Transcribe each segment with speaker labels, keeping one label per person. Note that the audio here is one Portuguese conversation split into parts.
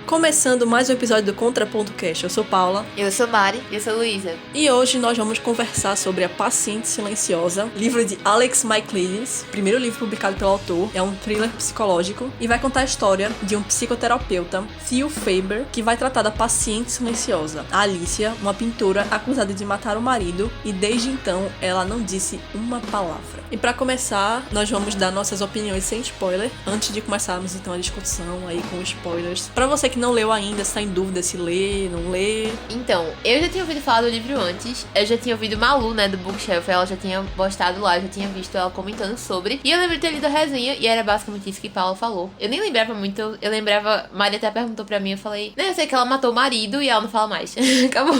Speaker 1: Começando mais um episódio do Contraponto Cast. Eu sou Paula.
Speaker 2: Eu sou Mari. E eu sou Luísa.
Speaker 1: E hoje nós vamos conversar sobre A Paciente Silenciosa, livro de Alex Michaelides, primeiro livro publicado pelo autor. É um thriller psicológico e vai contar a história de um psicoterapeuta, Theo Faber, que vai tratar da paciente silenciosa, a Alicia, uma pintora acusada de matar o marido, e desde então ela não disse uma palavra. E para começar, nós vamos dar nossas opiniões sem spoiler, antes de começarmos então a discussão aí com spoilers. Para você que não leu ainda, está em dúvida se lê, não lê.
Speaker 2: Então, eu já tinha ouvido falar do livro antes. Eu já tinha ouvido Malu, né, do Bookshelf. Ela já tinha postado lá, já tinha visto ela comentando sobre. E eu lembro de ter lido a resenha e era basicamente isso que Paula falou. Eu nem lembrava muito, eu lembrava... Maria até perguntou pra mim, eu falei... Né, eu sei que ela matou o marido e ela não fala mais. Acabou.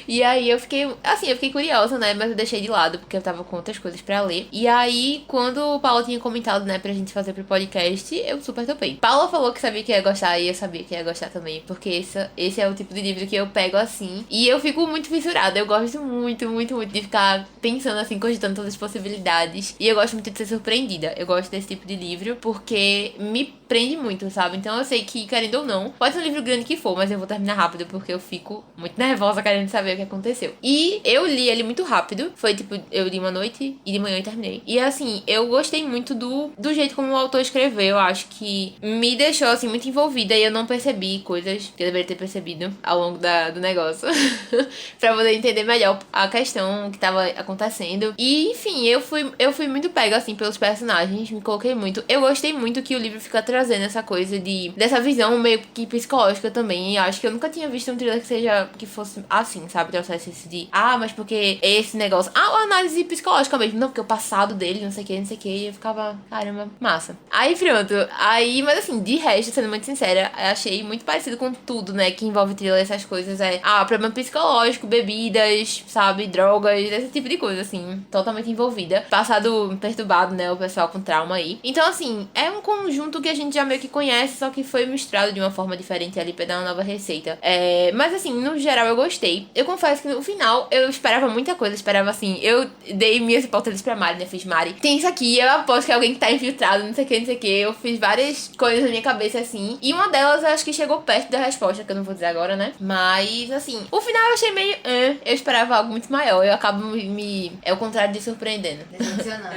Speaker 2: E aí eu fiquei curiosa, né, mas eu deixei de lado porque eu tava com outras coisas pra ler. E aí, quando o Paula tinha comentado, né, pra gente fazer pro podcast, eu super topei. Paula falou que sabia que ia gostar e eu sabia que ia gostar também, porque esse é o tipo de livro que eu pego assim e eu fico muito fissurada. Eu gosto muito de ficar pensando assim, cogitando todas as possibilidades, e eu gosto muito de ser surpreendida. Eu gosto desse tipo de livro porque me prende muito, sabe? Então eu sei que, querendo ou não, pode ser um livro grande que for, mas eu vou terminar rápido porque eu fico muito nervosa querendo saber o que aconteceu. E eu li ele muito rápido, foi tipo, eu li uma noite e de manhã eu terminei. E assim, eu gostei muito do jeito como o autor escreveu. Eu acho que me deixou assim muito envolvida e eu não percebi coisas que eu deveria ter percebido ao longo do negócio pra poder entender melhor a questão que tava acontecendo. E enfim, eu fui muito pega assim pelos personagens, me coloquei muito. Eu gostei muito que o livro fica trazendo essa coisa dessa visão meio que psicológica também. E acho que eu nunca tinha visto um thriller que fosse assim, sabe? Trouxesse esse mas porque esse negócio, a análise psicológica mesmo, não, porque o passado dele, não sei o que, e eu ficava, caramba, massa. Aí pronto, mas assim, de resto, sendo muito sincera, eu achei muito parecido com tudo, né, que envolve thriller, essas coisas, problema psicológico, bebidas, sabe, drogas, esse tipo de coisa, assim, totalmente envolvida. Passado perturbado, né, o pessoal com trauma aí. Então, assim, é um conjunto que a gente já meio que conhece, só que foi misturado de uma forma diferente ali pra dar uma nova receita. Mas, assim, no geral eu gostei. Eu confesso que no final eu esperava muita coisa, esperava, assim, eu dei minhas hipóteses pra Mari, né, fiz Mari, tem isso aqui, eu aposto que é alguém que tá infiltrado, não sei o que, eu fiz várias coisas na minha cabeça, assim, e uma delas eu acho que chegou perto da resposta, que eu não vou dizer agora, né, mas, assim, o final eu achei meio, eu esperava algo muito maior, eu acabo é o contrário de surpreendendo.
Speaker 3: Decepcionando.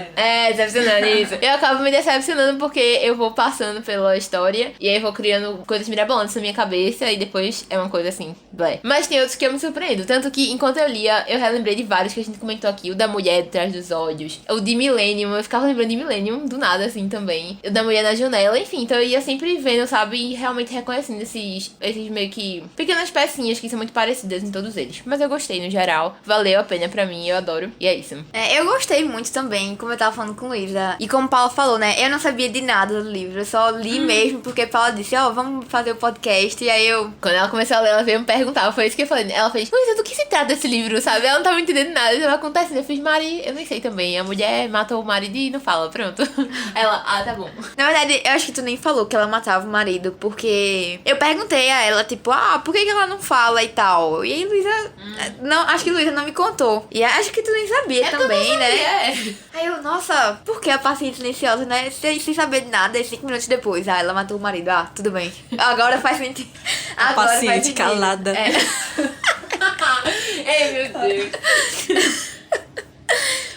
Speaker 2: Decepcionando, isso. Eu acabo me decepcionando porque eu vou passando pela história, e aí vou criando coisas mirabolantes na minha cabeça, e depois é uma coisa assim, blé. Mas tem outros que eu me surpreendo, tanto que enquanto eu lia, eu relembrei de vários que a gente comentou aqui, o da mulher de trás dos olhos, o de Millennium, eu ficava lembrando de Millennium do nada, assim, também, o da mulher na janela, enfim, então eu ia sempre vendo, sabe, e realmente reconhecendo esses meio que pequenas pecinhas que são muito parecidas em todos eles. Mas eu gostei, no geral, valeu a pena pra mim, eu adoro, e é isso.
Speaker 3: Eu gostei muito também, como eu tava falando com Luísa, e como Paula falou, né, eu não sabia de nada do livro, eu só li mesmo porque Paula disse, vamos fazer o podcast, e aí
Speaker 2: quando ela começou a ler, ela veio me perguntar, foi isso que eu falei, ela fez, Luísa, do que se trata esse livro, sabe, ela não tava entendendo nada, isso acontecendo, eu fiz, Mari, eu nem sei também, a mulher matou o marido e não fala, pronto. Ela, tá bom.
Speaker 3: Na verdade, eu acho que tu nem falou que ela matava o marido, porque eu perguntei a ela, tipo, por que ela não fala e tal? E aí Luísa, não, acho que Luísa não me contou. E acho que tu nem sabia também, né? Aí eu, nossa, por que a paciente silenciosa, né? Sem saber de nada, e 5 minutos depois, ela matou o marido. Tudo bem. Agora faz sentido.
Speaker 1: A paciente calada.
Speaker 2: Ei, meu Deus.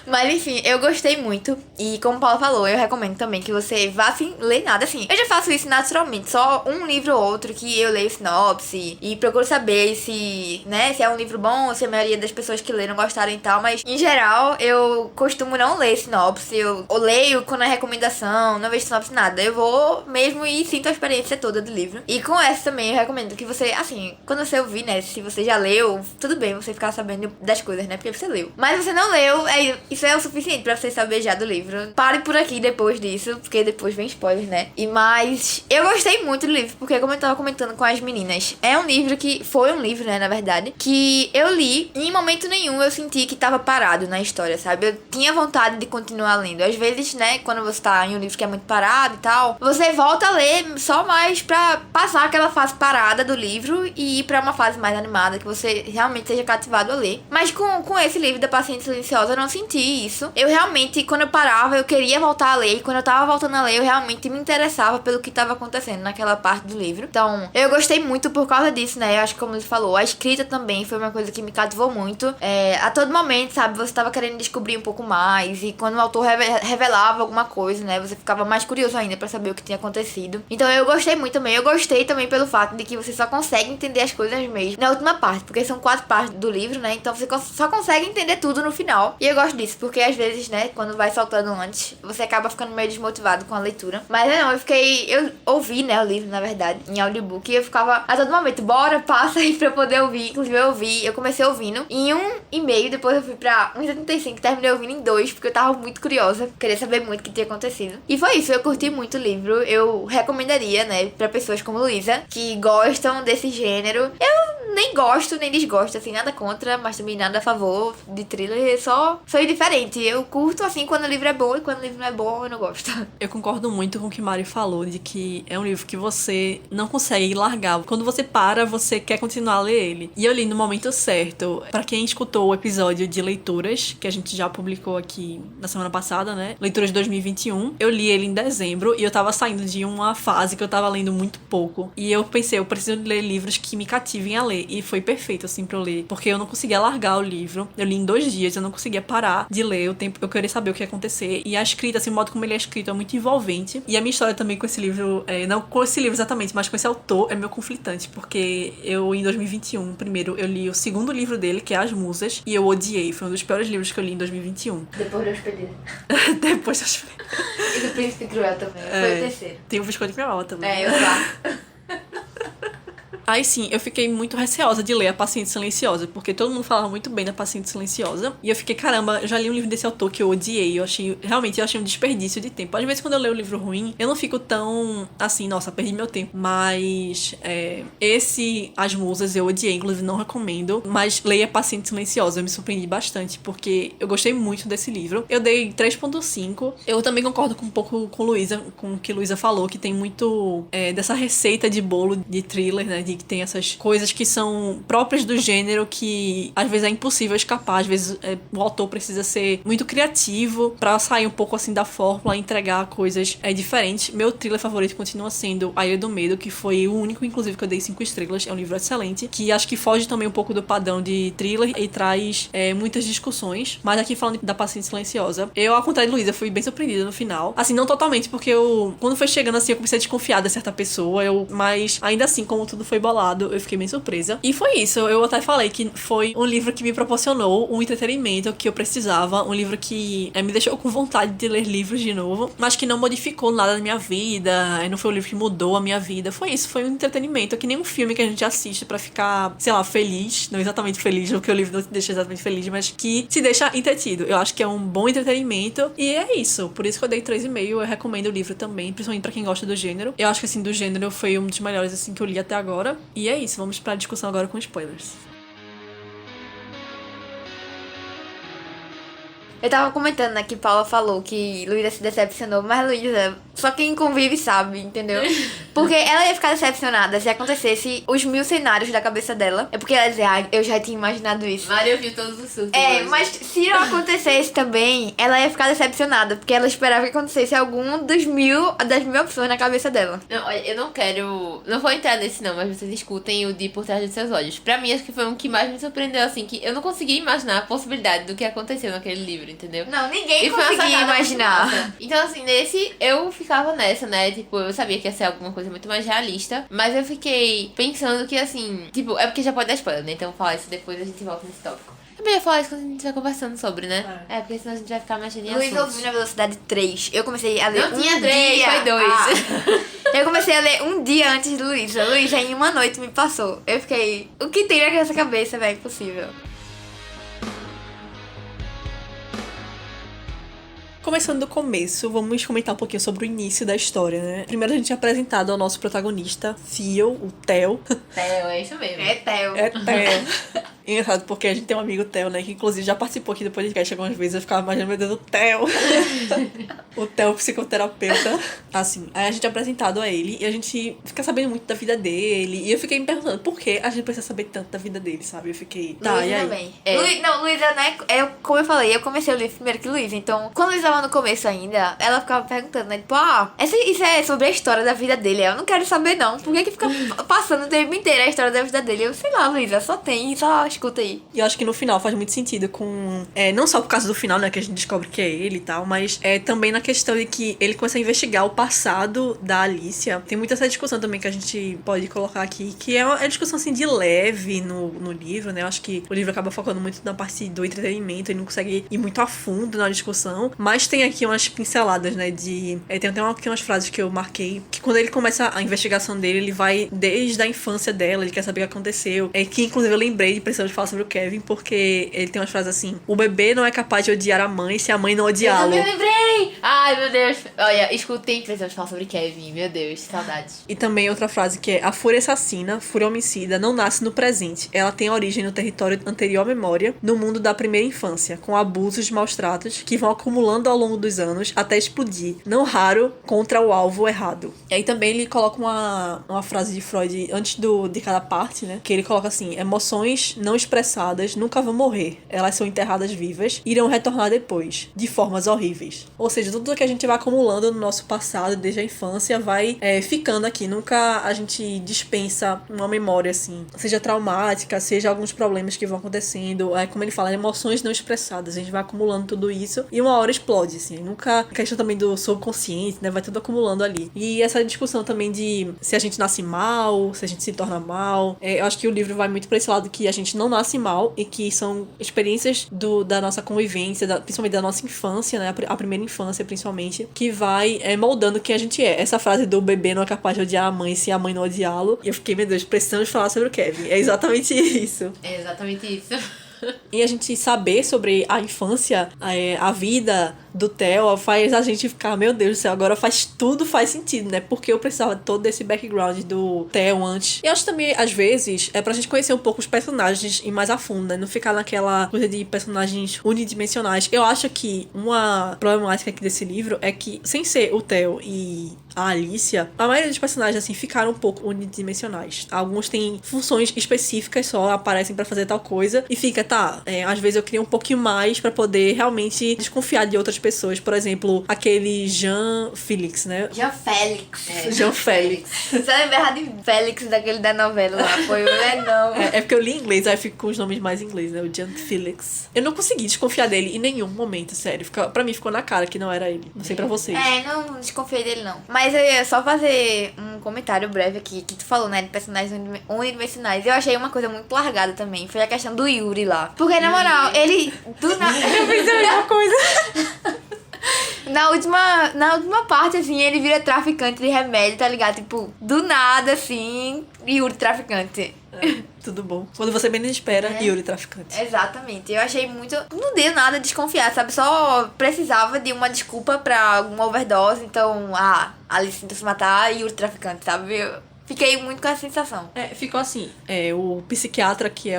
Speaker 3: Mas enfim, eu gostei muito. E como o Paulo falou, eu recomendo também que você vá sem ler nada, assim. Eu já faço isso naturalmente, só um livro ou outro que eu leio sinopse e procuro saber se é um livro bom, se a maioria das pessoas que leram gostaram e tal. Mas em geral, eu costumo não ler sinopse. Eu leio quando é recomendação, não vejo sinopse nada. Eu vou mesmo e sinto a experiência toda do livro. E com essa também eu recomendo que você, assim, quando você ouvir, né, se você já leu, tudo bem você ficar sabendo das coisas, né, porque você leu. Mas se você não leu, isso é o suficiente pra você saber já do livro. Pare por aqui depois disso, porque depois vem spoilers, né? Mas eu gostei muito do livro, porque como eu tava comentando com as meninas, foi um livro, né, na verdade, que eu li e em momento nenhum eu senti que tava parado na história, sabe? Eu tinha vontade de continuar lendo. Às vezes, né, quando você tá em um livro que é muito parado e tal, você volta a ler só mais pra passar aquela fase parada do livro e ir pra uma fase mais animada, que você realmente seja cativado a ler. Mas com esse livro da Paciente Silenciosa, eu não senti vi isso, eu realmente, quando eu parava, eu queria voltar a ler. E quando eu tava voltando a ler, eu realmente me interessava pelo que tava acontecendo naquela parte do livro. Então, eu gostei muito por causa disso, né? Eu acho que, como ele falou, a escrita também foi uma coisa que me cativou muito. A todo momento, sabe, você tava querendo descobrir um pouco mais. E quando o autor revelava alguma coisa, né, você ficava mais curioso ainda pra saber o que tinha acontecido. Então, eu gostei muito também. Eu gostei também pelo fato de que você só consegue entender as coisas mesmo na última parte, porque são 4 partes do livro, né? Então, você só consegue entender tudo no final. E eu gosto disso, porque às vezes, né, quando vai soltando antes, você acaba ficando meio desmotivado com a leitura. Mas não, eu ouvi, né, o livro, na verdade, em audiobook, e eu ficava a todo momento, bora, passa aí pra eu poder ouvir. Inclusive eu comecei ouvindo em 1,5, depois eu fui pra 1,75, terminei ouvindo em 2, porque eu tava muito curiosa, queria saber muito o que tinha acontecido. E foi isso, eu curti muito o livro, eu recomendaria, né, pra pessoas como Luísa, que gostam desse gênero. Eu nem gosto, nem desgosto, assim, nada contra, mas também nada a favor de thriller, só sou indiferente. Eu curto, assim, quando o livro é bom, e quando o livro não é bom, eu não gosto.
Speaker 1: Eu concordo muito com o que Mari falou, de que é um livro que você não consegue largar. Quando você para, você quer continuar a ler ele. E eu li no momento certo. Pra quem escutou o episódio de leituras, que a gente já publicou aqui na semana passada, né? Leituras de 2021. Eu li ele em dezembro e eu tava saindo de uma fase que eu tava lendo muito pouco. E eu pensei, eu preciso ler livros que me cativem a ler. E foi perfeito, assim, pra eu ler. Porque eu não conseguia largar o livro. Eu li em 2 dias, eu não conseguia parar de ler o tempo. Eu queria saber o que ia acontecer. E a escrita, assim, o modo como ele é escrito é muito envolvente. E a minha história também com esse livro, não com esse livro exatamente, mas com esse autor, é meio conflitante. Porque eu, em 2021, primeiro, eu li o segundo livro dele, que é As Musas. E eu odiei. Foi um dos piores livros que eu li em 2021.
Speaker 3: Depois do Hospedeiro.
Speaker 1: Depois do Hospedeiro.
Speaker 3: E do Príncipe Cruel também. Foi o terceiro.
Speaker 1: Tem o Visconde Cruel também.
Speaker 3: Eu lá.
Speaker 1: Aí sim, eu fiquei muito receosa de ler A Paciente Silenciosa, porque todo mundo falava muito bem da Paciente Silenciosa. E eu fiquei, caramba, eu já li um livro desse autor que eu odiei. Realmente, eu achei um desperdício de tempo. Às vezes, quando eu leio um livro ruim, eu não fico tão, assim, nossa, perdi meu tempo. Mas, esse, As Musas, eu odiei, inclusive não recomendo. Mas leia A Paciente Silenciosa, eu me surpreendi bastante, porque eu gostei muito desse livro. Eu dei 3,5. Eu também concordo um pouco com Luísa, com o que Luísa falou, que tem muito dessa receita de bolo de thriller, né, de que tem essas coisas que são próprias do gênero que às vezes é impossível escapar, às vezes o autor precisa ser muito criativo pra sair um pouco assim da fórmula e entregar coisas diferentes. Meu thriller favorito continua sendo A Ilha do Medo, que foi o único, inclusive, que eu dei 5 estrelas. É um livro excelente, que acho que foge também um pouco do padrão de thriller e traz muitas discussões. Mas aqui falando da Paciente Silenciosa, eu, ao contrário de Luísa, fui bem surpreendida no final. Assim, não totalmente, porque quando foi chegando assim, eu comecei a desconfiar de certa pessoa, mas ainda assim, como tudo foi bolado, eu fiquei bem surpresa. E foi isso, eu até falei que foi um livro que me proporcionou um entretenimento que eu precisava, um livro que me deixou com vontade de ler livros de novo, mas que não modificou nada na minha vida, não foi um livro que mudou a minha vida. Foi isso, foi um entretenimento, que nem um filme que a gente assiste pra ficar, sei lá, feliz, não exatamente feliz, porque o livro não te deixa exatamente feliz, mas que se deixa entretido. Eu acho que é um bom entretenimento, e é isso, por isso que eu dei 3,5. Eu recomendo o livro também, principalmente pra quem gosta do gênero. Eu acho que, assim, do gênero foi um dos melhores, assim, que eu li até agora. E é isso, vamos pra discussão agora com spoilers.
Speaker 3: Eu tava comentando, né, que Paula falou que Luísa se decepcionou, mas Luísa, só quem convive sabe, entendeu? Porque ela ia ficar decepcionada se acontecesse os 1000 cenários da cabeça dela. É porque ela ia dizer, eu já tinha imaginado isso.
Speaker 2: Maria viu todos os surtos.
Speaker 3: Mas se não acontecesse também, ela ia ficar decepcionada, porque ela esperava que acontecesse algum das 1000 opções na cabeça dela.
Speaker 2: Não, olha, eu não quero... Não vou entrar nesse não, mas vocês escutem o de Por Trás dos Seus Olhos. Pra mim, acho que foi um que mais me surpreendeu, assim, que eu não conseguia imaginar a possibilidade do que aconteceu naquele livro, entendeu?
Speaker 3: Não, ninguém
Speaker 2: E foi uma
Speaker 3: conseguia
Speaker 2: sacada
Speaker 3: imaginar.
Speaker 2: muito massa. Então, assim, nesse eu ficava nessa, né? Tipo, eu sabia que ia ser alguma coisa muito mais realista, mas eu fiquei pensando que, assim, tipo, é porque já pode dar spoiler, né? Então, eu vou falar isso depois, a gente volta nesse tópico. Eu ia falar isso quando a gente estiver conversando sobre, né? Porque senão a gente vai ficar mexendo em
Speaker 3: Luísa
Speaker 2: assuntos.
Speaker 3: ouviu na velocidade 3. Eu comecei a ler
Speaker 2: Não tinha 3,
Speaker 3: dia.
Speaker 2: foi 2.
Speaker 3: Eu comecei a ler um dia antes de Luísa. Luísa, em uma noite, me passou. Eu fiquei... O que tem naquela cabeça, velho? Impossível.
Speaker 1: Começando do começo, vamos comentar um pouquinho sobre o início da história, né? Primeiro a gente é apresentado ao nosso protagonista, Theo, o Theo.
Speaker 2: É isso mesmo.
Speaker 3: É Theo.
Speaker 1: É Theo. Engraçado, porque a gente tem um amigo, Theo, né? Que inclusive já participou aqui do podcast algumas vezes. Eu ficava imaginando, meu Deus, o Theo. O Theo, psicoterapeuta. Assim, aí a gente é apresentado a ele e a gente fica sabendo muito da vida dele. E eu fiquei me perguntando, por que a gente precisa saber tanto da vida dele, sabe? Eu fiquei, tá,
Speaker 3: Luísa
Speaker 1: e aí?
Speaker 3: também. Luísa, né? Como eu falei, eu comecei o livro primeiro que Luísa. Então, quando Luísa tava no começo ainda, ela ficava perguntando, né? Tipo, isso é sobre a história da vida dele. Eu não quero saber, não. Por que fica passando o tempo inteiro a história da vida dele? Eu sei lá, Luísa, só escuta aí.
Speaker 1: E eu acho que no final faz muito sentido com... não só por causa do final, né? Que a gente descobre que é ele e tal, mas também na questão de que ele começa a investigar o passado da Alicia. Tem muita essa discussão também que a gente pode colocar aqui, que é uma discussão, assim, de leve no livro, né? Eu acho que o livro acaba focando muito na parte do entretenimento, ele não consegue ir muito a fundo na discussão, mas tem aqui umas pinceladas, né? Tem até umas frases que eu marquei, que quando ele começa a investigação dele, ele vai desde a infância dela, ele quer saber o que aconteceu. Que inclusive eu lembrei de precisar de falar sobre o Kevin, porque ele tem umas frases assim: o bebê não é capaz de odiar a mãe se a mãe não odiá-lo.
Speaker 2: Eu lembrei! Ai, meu Deus. Olha, escutem, precisamos falar sobre Kevin. Meu Deus, saudades.
Speaker 1: E também outra frase que é: a fúria assassina, fúria homicida, não nasce no presente. Ela tem origem no território anterior à memória, no mundo da primeira infância, com abusos e maus tratos que vão acumulando ao longo dos anos até explodir, não raro, contra o alvo errado. E aí também ele coloca uma frase de Freud antes de cada parte, né? Que ele coloca assim: emoções não expressadas nunca vão morrer. Elas são enterradas vivas e irão retornar depois, de formas horríveis. Ou seja, tudo que a gente vai acumulando no nosso passado, desde a infância, vai ficando aqui. Nunca a gente dispensa uma memória, assim, seja traumática, seja alguns problemas que vão acontecendo. Como ele fala, emoções não expressadas. A gente vai acumulando tudo isso e uma hora explode, assim. Nunca... A questão também do subconsciente, né? Vai tudo acumulando ali. E essa discussão também de se a gente nasce mal, se a gente se torna mal. Eu acho que o livro vai muito pra esse lado que a gente não nasce mal e que são experiências da nossa convivência, principalmente da nossa infância, né? A primeira infância, principalmente, que vai moldando quem a gente é. Essa frase do bebê não é capaz de odiar a mãe se a mãe não odiá-lo. E eu fiquei, meu Deus, precisamos falar sobre o Kevin. É exatamente isso.
Speaker 2: É exatamente isso.
Speaker 1: E a gente saber sobre a infância, a vida do Theo, faz a gente ficar, meu Deus do céu, agora tudo faz sentido, né? Porque eu precisava de todo esse background do Theo antes. E eu acho também, às vezes, pra gente conhecer um pouco os personagens e mais a fundo, né? Não ficar naquela coisa de personagens unidimensionais. Eu acho que uma problemática aqui desse livro é que, sem ser o Theo e a Alicia, a maioria dos personagens, assim, ficaram um pouco unidimensionais. Alguns têm funções específicas só, aparecem pra fazer tal coisa e fica, às vezes eu queria um pouquinho mais pra poder realmente desconfiar de outras pessoas. Por exemplo, aquele Jean Félix, né?
Speaker 3: Jean Félix.
Speaker 1: Jean Félix.
Speaker 3: Você lembra errado de Félix, daquele da novela lá? Foi o não.
Speaker 1: É porque eu li em inglês, aí fico com os nomes mais em inglês, né? O Jean Félix. Eu não consegui desconfiar dele em nenhum momento, sério. Pra mim ficou na cara que não era ele. Não sei pra vocês.
Speaker 3: Não desconfiei dele, não. Mas eu ia só fazer um comentário breve aqui, que tu falou, né, de personagens unidimensionais. Eu achei uma coisa muito largada também. Foi a questão do Yuri lá. Porque, na moral, ele... Do nada...
Speaker 1: Eu pensei a mesma coisa.
Speaker 3: Na última parte, assim, ele vira traficante de remédio, tá ligado? Tipo, do nada, assim, Yuri traficante.
Speaker 1: Tudo bom. Quando você menos espera, Yuri traficante.
Speaker 3: Exatamente. Eu achei muito... Não deu nada a desconfiar, sabe? Só precisava de uma desculpa pra alguma overdose. Então, Alice tentou se matar e Yuri traficante, sabe? Eu fiquei muito com essa sensação.
Speaker 1: Ficou assim. O psiquiatra que é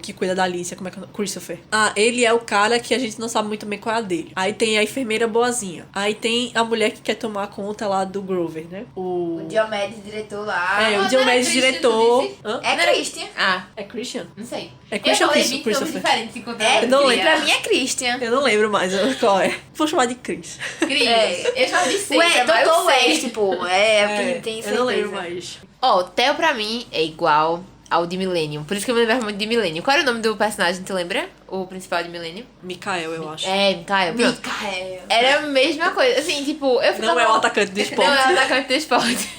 Speaker 1: que cuida da Alicia, como é que é? Christopher. Ele é o cara que a gente não sabe muito bem qual é a dele. Aí tem a enfermeira boazinha. Aí tem a mulher que quer tomar conta lá do Grover, né?
Speaker 3: O Diomedes, diretor lá.
Speaker 1: O Diomedes, diretor.
Speaker 3: É Christian.
Speaker 1: É Christian?
Speaker 2: Não sei.
Speaker 1: É Christian ou
Speaker 2: Christopher?
Speaker 1: Christopher?
Speaker 3: Eu
Speaker 1: não lembro.
Speaker 3: Pra mim é Christian.
Speaker 1: Eu não lembro mais qual é. Vou chamar de Chris.
Speaker 2: Cris. Eu chamo de Cris.
Speaker 3: Doutor West, pô. O que tem certeza.
Speaker 1: Eu não lembro mais.
Speaker 2: O Theo pra mim é igual ao de Millennium. Por isso que eu me lembrava muito de Millennium. Qual era o nome do personagem, tu lembra? O principal de Millennium?
Speaker 1: Mikael, eu acho.
Speaker 2: Mikael. Pronto. Era a mesma coisa. Assim, tipo, eu ficava...
Speaker 1: Não é o atacante do esporte.
Speaker 2: Não é o atacante do esporte.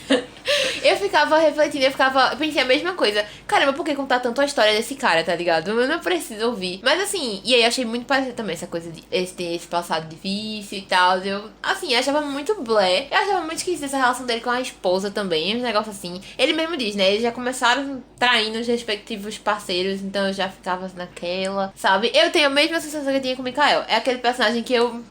Speaker 2: Eu ficava refletindo, eu pensei a mesma coisa. Caramba, por que contar tanto a história desse cara, tá ligado? Eu não preciso ouvir. Mas assim, e aí achei muito parecido também essa coisa de esse passado difícil e tal. Eu, assim, achava muito blé. Eu achava muito esquisita essa relação dele com a esposa também. Um negócio assim. Ele mesmo diz, né? Eles já começaram traindo os respectivos parceiros, então eu já ficava naquela, sabe? Eu tenho a mesma sensação que eu tinha com o Mikael. É aquele personagem que eu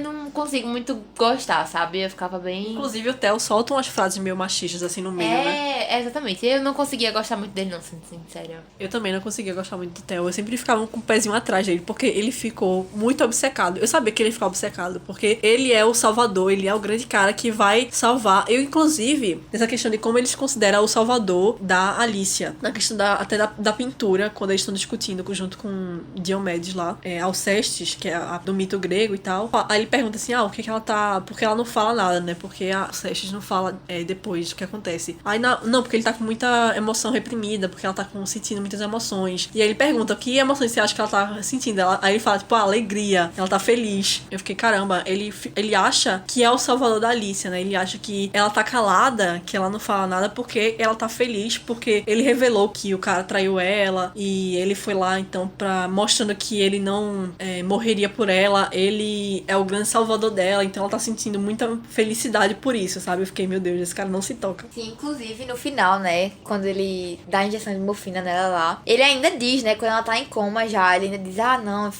Speaker 2: não consigo muito gostar, sabe? Eu ficava bem...
Speaker 1: Inclusive o Theo solta umas frases meio machistas, assim, assim no meio, né?
Speaker 2: Exatamente. Eu não conseguia gostar muito dele, não, sendo sincera.
Speaker 1: Eu também não conseguia gostar muito do Theo. Eu sempre ficava com o pezinho atrás dele, porque ele ficou muito obcecado. Eu sabia que ele ficava obcecado, porque ele é o salvador, ele é o grande cara que vai salvar. Eu, inclusive, nessa questão de como eles consideram o salvador da Alicia. Na questão até da pintura, quando eles estão discutindo junto com Diomedes lá, Alcestes, que é do mito grego e tal. Aí ele pergunta assim, o que ela tá... Porque ela não fala nada, né? Porque a Alcestes não fala depois do que acontece. Aí, não, porque ele tá com muita emoção reprimida, porque ela tá sentindo muitas emoções. E aí ele pergunta, que emoções você acha que ela tá sentindo? Aí ele fala, tipo, alegria. Ela tá feliz. Eu fiquei, caramba, ele acha que é o salvador da Alicia, né? Ele acha que ela tá calada, que ela não fala nada porque ela tá feliz, porque ele revelou que o cara traiu ela e ele foi lá, então, mostrando que ele não morreria por ela. Ele é o grande salvador dela, então ela tá sentindo muita felicidade por isso, sabe? Eu fiquei, meu Deus, esse cara não se toca.
Speaker 3: Sim, inclusive no final, né, quando ele dá a injeção de morfina nela lá, ele ainda diz, né, quando ela tá em coma já, ele ainda diz, não,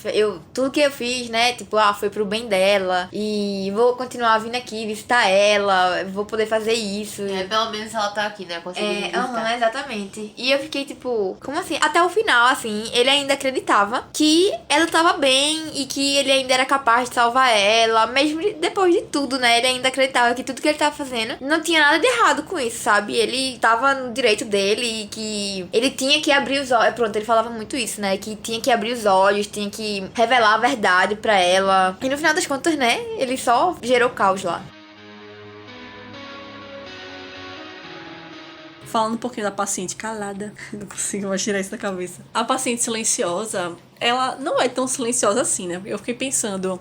Speaker 3: tudo que eu fiz, né, tipo, foi pro bem dela, e vou continuar vindo aqui visitar ela, vou poder fazer isso.
Speaker 2: Pelo menos ela tá aqui, né, conseguindo visitar.
Speaker 3: Exatamente. E eu fiquei, tipo, como assim? Até o final, assim, ele ainda acreditava que ela tava bem e que ele ainda era capaz de salvar ela, mesmo depois de tudo, né, ele ainda acreditava que tudo que ele tava fazendo não tinha nada de errado com isso, sabe? Ele tava no direito dele e que ele tinha que abrir os olhos. Pronto, ele falava muito isso, né? Que tinha que abrir os olhos, tinha que revelar a verdade pra ela. E no final das contas, né? Ele só gerou caos lá.
Speaker 1: Falando um pouquinho da paciente calada, não consigo mais tirar isso da cabeça. A paciente silenciosa, ela não é tão silenciosa assim, né? Eu fiquei pensando,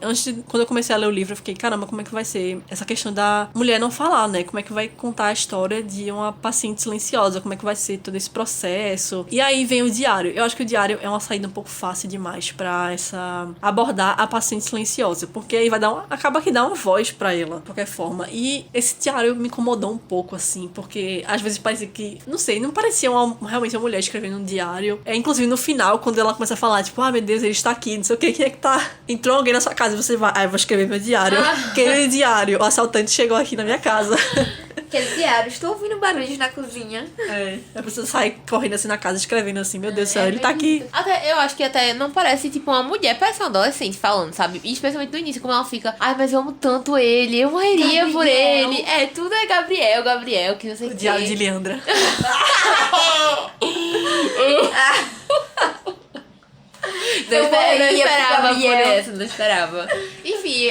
Speaker 1: quando eu comecei a ler o livro, eu fiquei, caramba, como é que vai ser essa questão da mulher não falar, né? Como é que vai contar a história de uma paciente silenciosa? Como é que vai ser todo esse processo? E aí vem o diário. Eu acho que o diário é uma saída um pouco fácil demais pra abordar a paciente silenciosa, porque aí acaba que dá uma voz pra ela, de qualquer forma. E esse diário me incomodou um pouco, assim, porque às vezes parecia que, não sei, não parecia realmente uma mulher escrevendo um diário. Inclusive no final, quando ela começa a falar, tipo, meu Deus, ele está aqui, não sei o que, quem é que tá? Entrou alguém na sua casa e você vai, eu vou escrever meu diário. Aquele diário, o assaltante chegou aqui na minha casa.
Speaker 3: Aquele diário, estou ouvindo barulhos na cozinha.
Speaker 1: A pessoa sai correndo assim na casa, escrevendo assim, meu Deus do céu, ele tá aqui.
Speaker 2: Eu acho que até não parece, tipo, uma mulher, parece uma adolescente falando, sabe? E especialmente no início, como ela fica, mas eu amo tanto ele, eu morreria por ele. Tudo é Gabriel, que não sei o que.
Speaker 1: O diário de Leandra.
Speaker 2: Não esperava. Enfim,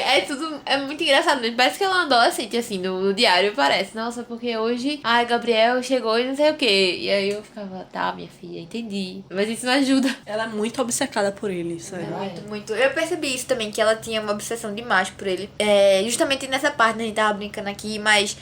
Speaker 2: é muito engraçado mesmo. Parece que ela é uma adolescente, assim, no diário parece. Nossa, porque hoje, Gabriel chegou e não sei o quê. E aí eu ficava, tá, minha filha, entendi. Mas isso não ajuda.
Speaker 1: Ela é muito obcecada por ele, sério.
Speaker 3: Muito. Eu percebi isso também, que ela tinha uma obsessão demais por ele. Justamente nessa parte, né, a gente tava brincando aqui, mas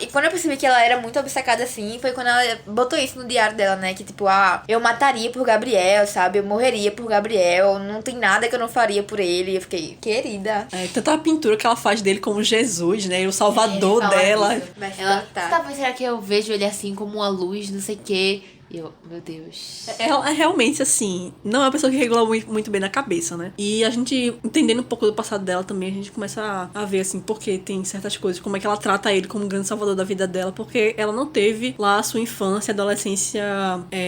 Speaker 3: e quando eu percebi que ela era muito obcecada assim, foi quando ela botou isso no diário dela, né, que tipo, eu mataria por Gabriel, sabe, eu morreria por Gabriel, não tem nada que eu não faria por ele. Eu fiquei, querida.
Speaker 1: Tanta pintura que ela faz dele como Jesus, né, o salvador dela.
Speaker 2: Ela, será que eu vejo ele assim como uma luz, não sei o quê? Meu Deus.
Speaker 1: Ela é realmente, assim, não é uma pessoa que regula muito bem na cabeça, né? E a gente, entendendo um pouco do passado dela também, a gente começa a ver, assim, porque tem certas coisas, como é que ela trata ele como um grande salvador da vida dela, porque ela não teve lá a sua infância e adolescência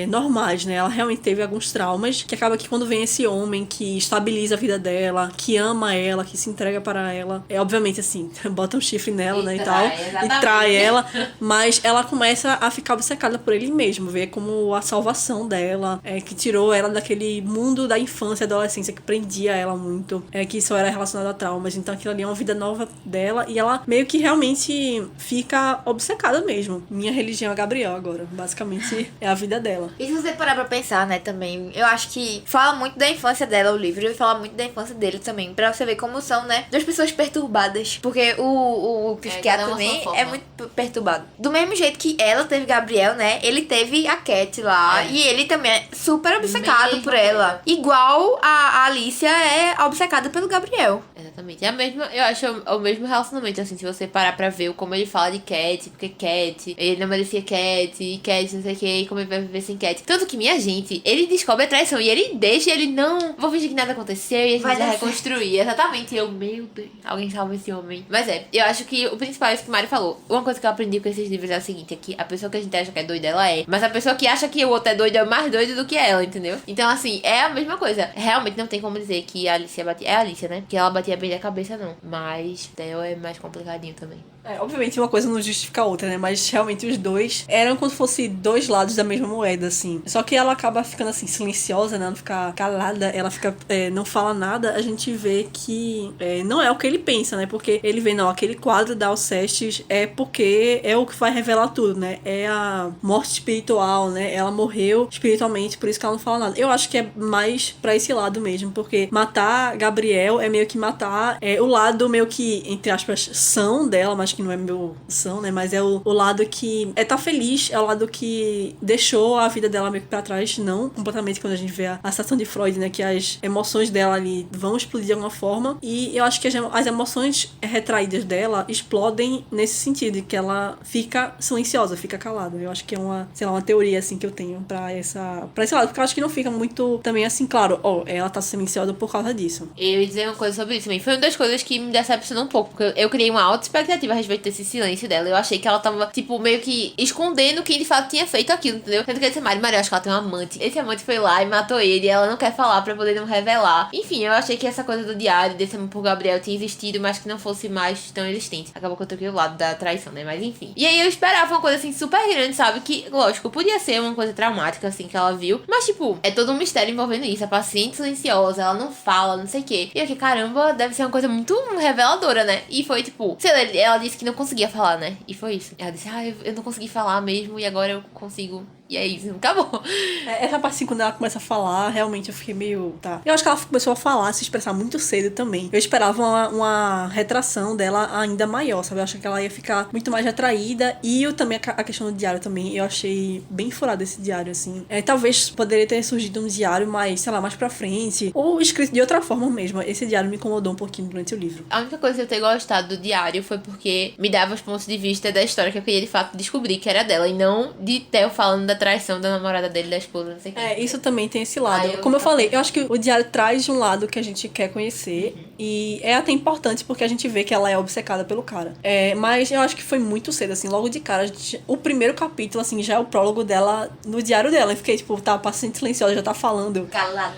Speaker 1: normais, né? Ela realmente teve alguns traumas, que acaba que quando vem esse homem que estabiliza a vida dela, que ama ela, que se entrega para ela, obviamente, assim, bota um chifre nela, né, e tal, e trai ela, mas ela começa a ficar obcecada por ele mesmo, ver como a salvação dela, que tirou ela daquele mundo da infância e adolescência que prendia ela muito, que só era relacionado a traumas. Então aquilo ali é uma vida nova dela e ela meio que realmente fica obcecada mesmo. Minha religião é Gabriel agora, basicamente é a vida dela.
Speaker 3: E se você parar pra pensar, né, também, eu acho que fala muito da infância dela o livro e fala muito da infância dele também, pra você ver como são, né, duas pessoas perturbadas, porque o psiquiatra também é muito perturbado. Do mesmo jeito que ela teve Gabriel, né, ele teve a Kelly, Cat lá.
Speaker 2: É.
Speaker 3: E ele também é super obcecado
Speaker 2: Mesma
Speaker 3: por ela.
Speaker 2: coisa.
Speaker 3: Igual a Alicia é obcecada pelo Gabriel.
Speaker 2: Exatamente. É a mesma, eu acho o mesmo relacionamento, assim, se você parar pra ver como ele fala de Cat, porque Cat, ele não merecia Cat, e Cat não sei o que, e como ele vai viver sem Cat. Tanto que, minha gente, ele descobre a traição e ele deixa, ele não, vou fingir que nada aconteceu e a gente vai reconstruir. Exatamente. Eu, meu Deus, alguém salva esse homem. Mas eu acho que o principal é isso que o Mari falou. Uma coisa que eu aprendi com esses livros é o seguinte, é que a pessoa que a gente acha que é doida, ela é. Mas a pessoa que acha que o outro é doido é mais doido do que ela, entendeu? Então, assim, é a mesma coisa. Realmente não tem como dizer que a Alicia batia... É a Alicia, né? Que ela batia bem da cabeça, não. Mas Theo é mais complicadinho também.
Speaker 1: Obviamente uma coisa não justifica a outra, né? Mas realmente os dois eram como se fossem dois lados da mesma moeda, assim. Só que ela acaba ficando, assim, silenciosa, né? Não fica calada, ela fica... não fala nada. A gente vê que não é o que ele pensa, né? Porque ele vê, não, aquele quadro da Alcestis é porque é o que vai revelar tudo, né? É a morte espiritual, né? Ela morreu espiritualmente, por isso que ela não fala nada. Eu acho que é mais pra esse lado mesmo, porque matar Gabriel é meio que matar o lado meio que, entre aspas, são dela, mas que não é meu são, né? Mas é o lado que tá feliz, é o lado que deixou a vida dela meio que pra trás, não completamente quando a gente vê a citação de Freud, né? Que as emoções dela ali vão explodir de alguma forma, e eu acho que as emoções retraídas dela explodem nesse sentido, que ela fica silenciosa, fica calada. Eu acho que é uma, sei lá, uma teoria, assim, que eu tenho pra esse lado, porque eu acho que não fica muito, também, assim, claro, ela tá silenciosa por causa disso.
Speaker 2: Eu ia dizer uma coisa sobre isso também. Foi uma das coisas que me decepcionou um pouco, porque eu criei uma alta expectativa a respeito desse silêncio dela. Eu achei que ela tava, tipo, meio que escondendo quem de fato tinha feito aquilo, entendeu? Tanto que eu disse, Mari, eu acho que ela tem um amante. Esse amante foi lá e matou ele, e ela não quer falar pra poder não revelar. Enfim, eu achei que essa coisa do diário, desse amor por Gabriel tinha existido, mas que não fosse mais tão existente. Acabou que eu toquei o lado da traição, né? Mas enfim. E aí eu esperava uma coisa, assim, super grande, sabe? Que, lógico, podia ser uma coisa traumática, assim, que ela viu. Mas, tipo, é todo um mistério envolvendo isso. A paciente silenciosa, ela não fala, não sei o quê. E eu que caramba, deve ser uma coisa muito reveladora, né? E foi, tipo, sei lá, ela disse que não conseguia falar, né? E foi isso. Ela disse, eu não consegui falar mesmo, e agora eu consigo. E é isso, acabou.
Speaker 1: Essa parte assim, quando ela começa a falar, realmente eu fiquei meio... Tá. Eu acho que ela começou a falar, a se expressar muito cedo também. Eu esperava uma retração dela ainda maior, sabe? Eu achei que ela ia ficar muito mais retraída. E também a questão do diário também, eu achei bem furado esse diário, assim. Talvez poderia ter surgido um diário mais, sei lá, mais pra frente. Ou escrito de outra forma mesmo. Esse diário me incomodou um pouquinho durante o livro.
Speaker 2: A única coisa que eu ter gostado do diário foi porque me dava os pontos de vista da história que eu queria de fato descobrir que era dela. E não de Theo falando da traição da namorada dele, da esposa, não sei o que.
Speaker 1: Isso também tem esse lado. Como eu falei, eu acho que o diário traz de um lado que a gente quer conhecer. E é até importante porque a gente vê que ela é obcecada pelo cara. Mas eu acho que foi muito cedo, assim, logo de cara. O primeiro capítulo, assim, já é o prólogo dela no diário dela. Eu fiquei, tipo, tá, paciente silenciosa, já tá falando.
Speaker 2: Calada.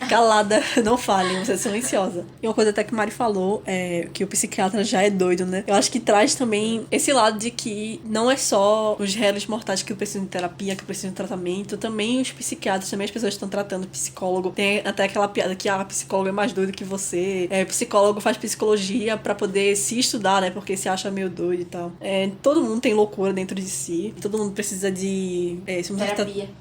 Speaker 1: Calada, não fale, você é silenciosa. E uma coisa até que Mari falou, que o psiquiatra já é doido, né? Eu acho que traz também esse lado de que não é só os réis mortais que precisam de terapia, que precisam de tratamento, também os psiquiatras, também as pessoas que estão tratando psicólogo. Tem até aquela piada que a psicóloga é mais doida que você. Psicólogo faz psicologia pra poder se estudar, né? Porque se acha meio doido e tal. Todo mundo tem loucura dentro de si. Todo mundo precisa de...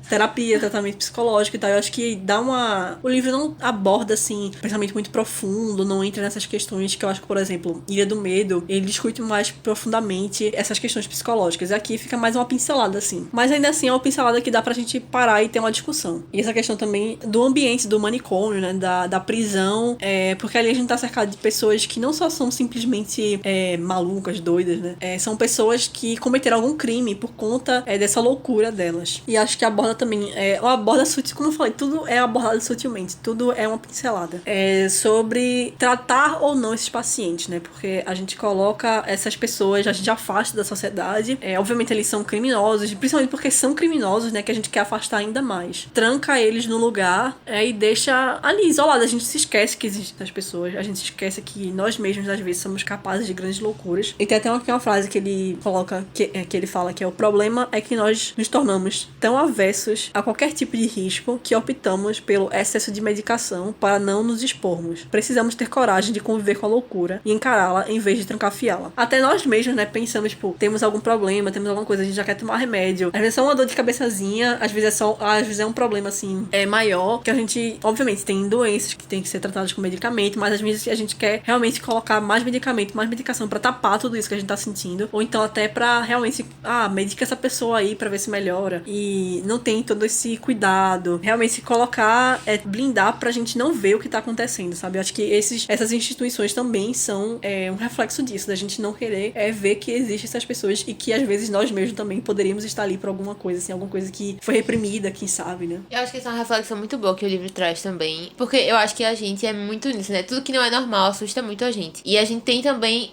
Speaker 1: terapia, tratamento psicológico e tal. Eu acho que dá uma... O livro não aborda, assim, pensamento muito profundo, não entra nessas questões que eu acho que, por exemplo, Ilha do Medo, ele discute mais profundamente essas questões psicológicas. E aqui fica mais uma pincelada, assim. Mas ainda assim é uma pincelada que dá pra gente parar e ter uma discussão. E essa questão também do ambiente, do manicômio, né? Da prisão. Porque ali a gente tá cercado de pessoas que não só são simplesmente malucas, doidas, né? São pessoas que cometeram algum crime por conta dessa loucura delas. E acho que aborda também... aborda sutil, como eu falei, tudo é abordado sutilmente. Tudo é uma pincelada. Sobre tratar ou não esses pacientes, né? Porque a gente coloca essas pessoas, a gente afasta da sociedade. Obviamente eles são criminosos, principalmente porque são criminosos, né? Que a gente quer afastar ainda mais. Tranca eles no lugar e deixa ali isolado. A gente se esquece que existem as pessoas. A gente se esquece que nós mesmos, às vezes, somos capazes de grandes loucuras. E tem até uma frase que ele coloca, que ele fala que o problema é que nós nos tornamos tão avessos a qualquer tipo de risco que optamos pelo excesso de medicação para não nos expormos. Precisamos ter coragem de conviver com a loucura e encará-la em vez de trancafiá-la. Até nós mesmos, né, pensamos, tipo, temos algum problema, temos alguma coisa, a gente já quer tomar remédio. Às vezes é só uma dor de cabeça cabeçazinha, às vezes é um problema, assim, maior, que a gente, obviamente, tem doenças que tem que ser tratadas com medicamento, mas às vezes a gente quer realmente colocar mais medicamento, mais medicação pra tapar tudo isso que a gente tá sentindo, ou então até pra realmente, medica essa pessoa aí pra ver se melhora, e não tem todo esse cuidado, realmente se colocar, blindar pra gente não ver o que tá acontecendo, sabe? Eu acho que essas instituições também são um reflexo disso, da gente não querer ver que existem essas pessoas e que às vezes nós mesmos também poderíamos estar ali por alguma coisa, assim, alguma coisa que foi reprimida, quem sabe, né?
Speaker 2: Eu acho que essa é uma reflexão muito boa que o livro traz também, porque eu acho que a gente é muito nisso, né? Tudo que não é normal assusta muito a gente. E a gente tem também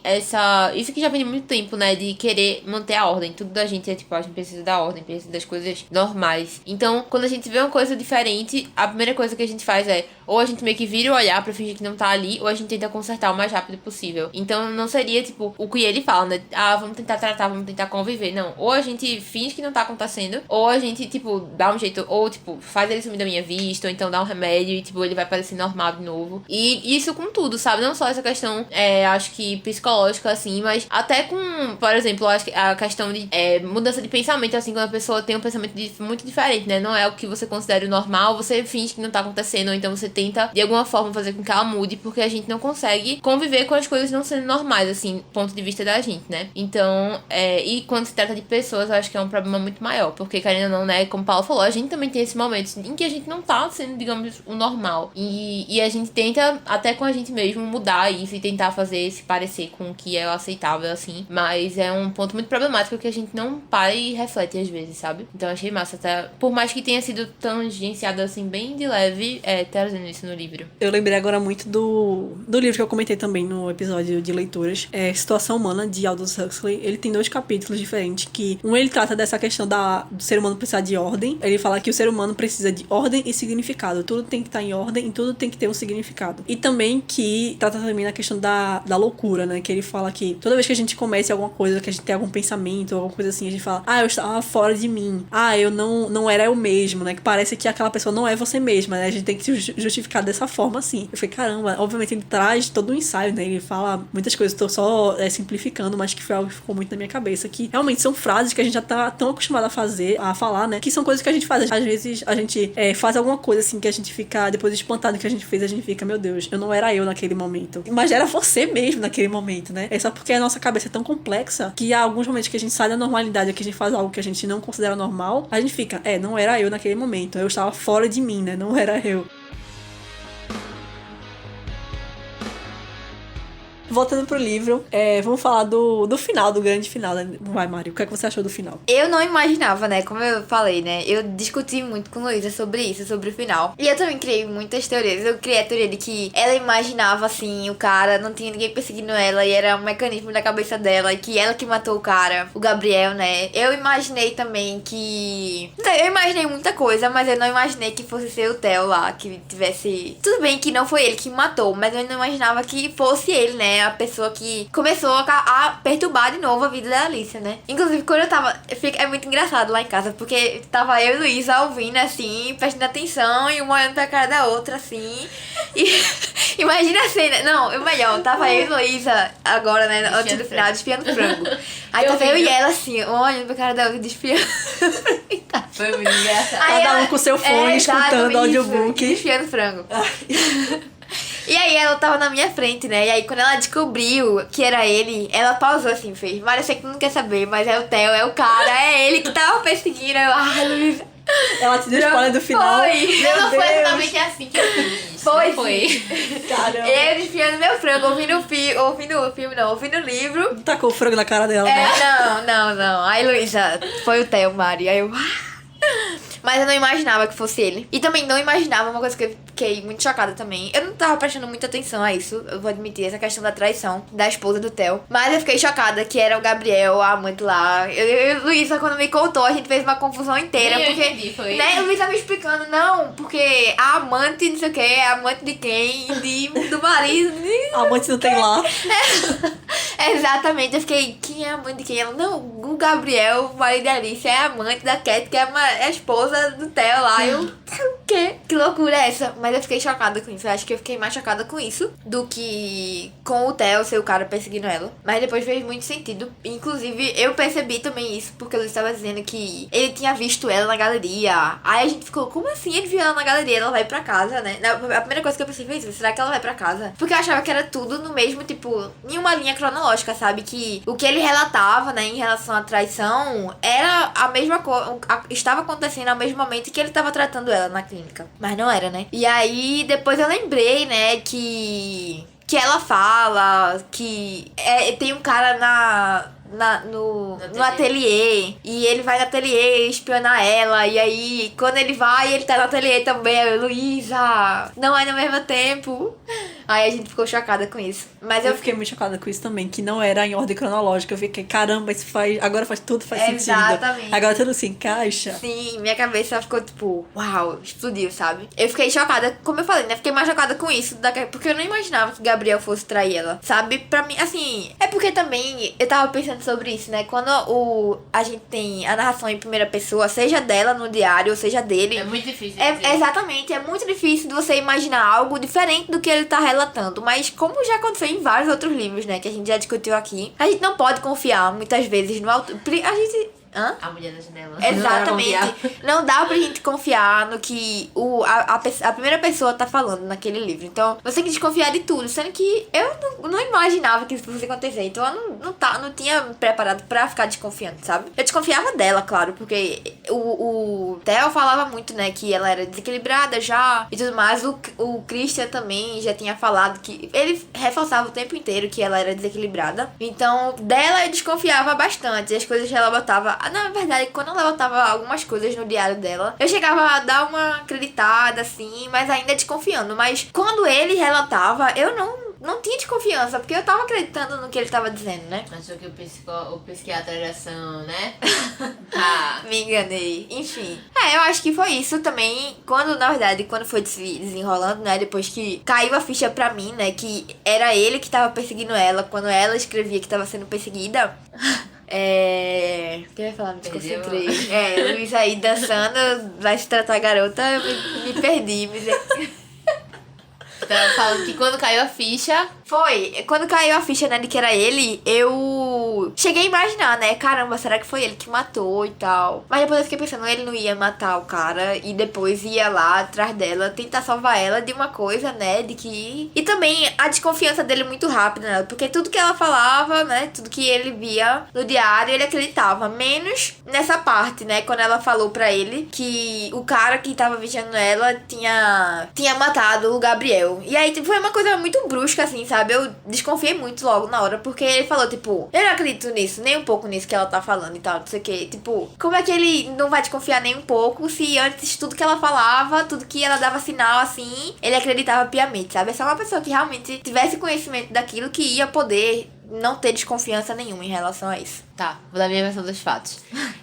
Speaker 2: isso que já vem de muito tempo, né? De querer manter a ordem. Tudo da gente tipo, a gente precisa da ordem, precisa das coisas normais. Então, quando a gente vê uma coisa diferente, a primeira coisa que a gente faz ou a gente meio que vira o olhar pra fingir que não tá ali, ou a gente tenta consertar o mais rápido possível. Então, não seria, tipo, o que ele fala, né? Vamos tentar tratar, vamos tentar conviver. Não. Ou a gente finge que não tá acontecendo, ou a gente, tipo, dá um jeito, ou, tipo, faz ele sumir da minha vista, ou então dá um remédio e, tipo, ele vai parecer normal de novo. E isso com tudo, sabe? Não só essa questão, acho que psicológica, assim, mas até com, por exemplo, acho que a questão de mudança de pensamento, assim, quando a pessoa tem um pensamento muito diferente, né? Não é o que você considera o normal, você finge que não tá acontecendo, ou então você tenta, de alguma forma, fazer com que ela mude, porque a gente não consegue conviver com as coisas não sendo normais, assim, do ponto de vista da gente, né? Então, e quando se trata de pessoas, eu acho que é um problema muito maior, porque, querendo ou não, né, como o Paulo falou, a gente também tem esse momento em que a gente não tá sendo, digamos, o normal, e a gente tenta, até com a gente mesmo, mudar isso e tentar fazer se parecer com o que é aceitável, assim, mas é um ponto muito problemático que a gente não para e reflete às vezes, sabe? Então, eu achei massa, até, por mais que tenha sido tangenciado, assim, bem de leve, trazendo isso no livro.
Speaker 1: Eu lembrei agora muito do livro que eu comentei também no episódio de leituras, Situação Humana, de Aldous Huxley. Ele tem 2 capítulos diferentes, que ele trata dessa questão do ser humano precisar de ordem. Ele fala que o ser humano precisa de ordem e significado. Tudo tem que estar em ordem e tudo tem que ter um significado. E também que trata também na questão da loucura, né? Que ele fala que toda vez que a gente comece alguma coisa, que a gente tem algum pensamento, alguma coisa assim, a gente fala, eu estava fora de mim. Eu não era eu mesmo, né? Que parece que aquela pessoa não é você mesma, né? A gente tem que se justificar dessa forma, assim. Eu falei, caramba, obviamente ele traz todo um ensaio, né? Ele fala muitas coisas, tô só simplificando, mas que foi algo que ficou muito na minha cabeça, que realmente são frases que a gente já tá tão acostumado a falar, né? Que são coisas que a gente faz. Às vezes a gente faz alguma coisa, assim, que a gente fica depois espantado que a gente fez, a gente fica, meu Deus, eu não era eu naquele momento. Mas era você mesmo naquele momento, né? É só porque a nossa cabeça é tão complexa que há alguns momentos que a gente sai da normalidade, que a gente faz algo que a gente não considera normal, a gente fica, não era eu naquele momento, eu estava fora de mim, né? Não era eu. Voltando pro livro, vamos falar do final, do grande final, né? Vai, Mário, o que é que você achou do final?
Speaker 3: Eu não imaginava, né? Como eu falei, né? Eu discuti muito com Luísa sobre isso, sobre o final. E eu também criei muitas teorias. Eu criei a teoria de que ela imaginava, assim, o cara, não tinha ninguém perseguindo ela, e era um mecanismo da cabeça dela, e que ela que matou o cara, o Gabriel, né? Eu imaginei também que... Não sei, eu imaginei muita coisa, mas eu não imaginei que fosse ser o Theo lá, que tivesse... Tudo bem que não foi ele que matou, mas eu não imaginava que fosse ele, né? A pessoa que começou a perturbar de novo a vida da Alicia, né? Inclusive, quando eu tava... É muito engraçado lá em casa, porque tava eu e Luísa ouvindo, assim, prestando atenção e uma olhando pra cara da outra, assim. E imagina a cena... Não, o melhor, tava eu e Luísa agora, né? Antes do final, desfiando frango. Aí tava eu e ela, assim, uma olhando pra cara da outra, desfiando.
Speaker 2: Foi muito engraçado.
Speaker 1: Cada um com seu fone, escutando audiobook.
Speaker 3: Desfiando frango. E aí ela tava na minha frente, né? E aí quando ela descobriu que era ele, ela pausou assim, fez. Mas eu sei que não quer saber, mas é o Theo, é o cara, é ele que tava perseguindo.
Speaker 1: Luísa. Ela te deu spoiler do final.
Speaker 2: Não foi exatamente assim que eu fiz.
Speaker 3: Foi.
Speaker 1: Caramba.
Speaker 3: Eu desfiando meu frango, ouvindo o livro.
Speaker 1: Tacou o frango na cara dela, né?
Speaker 3: Não. Aí, Luísa, foi o Theo, Mari. Aí eu... Mas eu não imaginava que fosse ele. E também não imaginava uma coisa que eu fiquei muito chocada também. Eu não tava prestando muita atenção a isso, eu vou admitir, essa questão da traição da esposa do Theo. Mas eu fiquei chocada que era o Gabriel, a amante lá. Luísa, quando me contou, a gente fez uma confusão inteira.
Speaker 2: Eu
Speaker 3: porque,
Speaker 2: entendi, foi.
Speaker 3: né, Luísa me explicando, não, porque a amante, não sei o que, é amante de quem? Do marido.
Speaker 1: A amante não tem lá.
Speaker 3: Exatamente, eu fiquei, quem é a mãe de quem? Ela, não, o Gabriel, o marido da Alice, é a amante da Cat, que é a esposa do Theo lá. Eu, o quê? Que loucura é essa? Mas eu fiquei chocada com isso. Eu acho que eu fiquei mais chocada com isso do que com o Theo ser o cara perseguindo ela. Mas depois fez muito sentido. Inclusive, eu percebi também isso, porque ele estava dizendo que ele tinha visto ela na galeria. Aí a gente ficou, como assim ele viu ela na galeria? Ela vai pra casa, né? A primeira coisa que eu pensei foi isso, será que ela vai pra casa? Porque eu achava que era tudo no mesmo, tipo, em uma linha cronológica, sabe? Que o que ele relatava, né, em relação à traição, era a mesma coisa, estava acontecendo ao mesmo momento que ele estava tratando ela na clínica. Mas não era, né? E aí, depois eu lembrei, né, que ela fala que tem um cara no ateliê, e ele vai no ateliê espionar ela, e aí quando ele vai, ele tá no ateliê também, aí Luísa, não é no mesmo tempo. Aí a gente ficou chocada com isso. Mas
Speaker 1: eu fiquei muito chocada com isso também, que não era em ordem cronológica. Eu fiquei, caramba, isso agora tudo faz sentido.
Speaker 3: Exatamente.
Speaker 1: Agora tudo se encaixa.
Speaker 3: Sim, minha cabeça ficou tipo, uau, explodiu, sabe? Eu fiquei chocada, como eu falei, né? Fiquei mais chocada com isso, porque eu não imaginava que Gabriel fosse trair ela, sabe? Pra mim, assim, é porque também eu tava pensando sobre isso, né? Quando a gente tem a narração em primeira pessoa, seja dela no diário, ou seja dele.
Speaker 2: É muito difícil.
Speaker 3: Exatamente, é muito difícil de você imaginar algo diferente do que ele tá relatando. Mas como já aconteceu em vários outros livros, né? Que a gente já discutiu aqui, a gente não pode confiar muitas vezes no autor. A gente... Hã?
Speaker 2: A mulher da janela.
Speaker 3: Exatamente. Não dá pra gente confiar no que a primeira pessoa tá falando naquele livro. Então, você tem que desconfiar de tudo. Sendo que eu não imaginava que isso fosse acontecer. Então, eu não tinha me preparado pra ficar desconfiando, sabe? Eu desconfiava dela, claro. Porque o Theo falava muito, né? Que ela era desequilibrada já e tudo mais. O Christian também já tinha falado que... Ele reforçava o tempo inteiro que ela era desequilibrada. Então, dela eu desconfiava bastante. As coisas que ela botava... Na verdade, quando ela botava algumas coisas no diário dela, eu chegava a dar uma acreditada, assim, mas ainda desconfiando. Mas quando ele relatava, eu não tinha desconfiança, porque eu tava acreditando no que ele tava dizendo, né?
Speaker 2: Achou que o psiquiatra era ação, né?
Speaker 3: Me enganei. Enfim. Eu acho que foi isso também. Na verdade, quando foi se desenrolando, né? Depois que caiu a ficha pra mim, né? Que era ele que tava perseguindo ela, quando ela escrevia que tava sendo perseguida. O que eu ia falar? Me desconcentrei. O Luiz aí dançando, vai se tratar a garota, eu me perdi.
Speaker 2: Tava falando que quando caiu a ficha...
Speaker 3: Foi, quando caiu a ficha, né, de que era ele, eu cheguei a imaginar, né, caramba, será que foi ele que matou e tal. Mas depois eu fiquei pensando, ele não ia matar o cara e depois ia lá atrás dela, tentar salvar ela de uma coisa, né, de que... E também a desconfiança dele muito rápida, né, porque tudo que ela falava, né, tudo que ele via no diário, ele acreditava, menos nessa parte, né, quando ela falou pra ele que o cara que tava vigiando ela tinha matado o Gabriel. E aí, tipo, foi uma coisa muito brusca, assim, sabe? Eu desconfiei muito logo na hora, porque ele falou, tipo, eu não acredito nisso, nem um pouco nisso que ela tá falando e tal, não sei o que. Tipo, como é que ele não vai desconfiar nem um pouco se antes tudo que ela falava, tudo que ela dava sinal assim, ele acreditava piamente, sabe? É só uma pessoa que realmente tivesse conhecimento daquilo que ia poder não ter desconfiança nenhuma em relação a isso.
Speaker 2: Tá, vou dar minha versão dos fatos.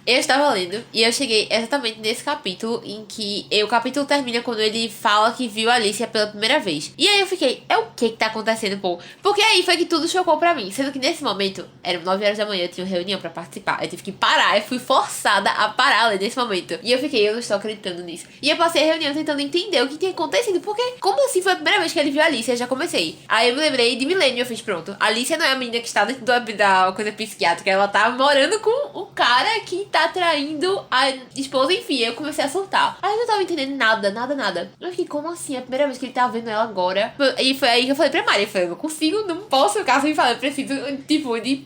Speaker 2: Eu estava lendo e eu cheguei exatamente nesse capítulo em que o capítulo termina quando ele fala que viu a Alicia pela primeira vez. E aí eu fiquei, o que tá acontecendo, pô? Porque aí foi que tudo chocou pra mim. Sendo que nesse momento, eram 9 horas da manhã, eu tinha uma reunião pra participar. Eu tive que parar, eu fui forçada a parar ali nesse momento. E eu fiquei, eu não estou acreditando nisso. E eu passei a reunião tentando entender o que tinha acontecido. Porque, como assim foi a primeira vez que ele viu a Alicia? Eu já comecei. Aí eu me lembrei de Milênio, eu fiz, pronto. A Alicia não é a menina que está dentro da coisa psiquiátrica, ela tá morando com o cara que tá traindo a esposa, enfim, eu comecei a soltar. Aí eu não tava entendendo nada. Eu fiquei, como assim? É a primeira vez que ele tá vendo ela agora. E foi aí que eu falei pra Mari, eu falei, eu não consigo, não posso ficar sem falar, eu preciso, tipo, de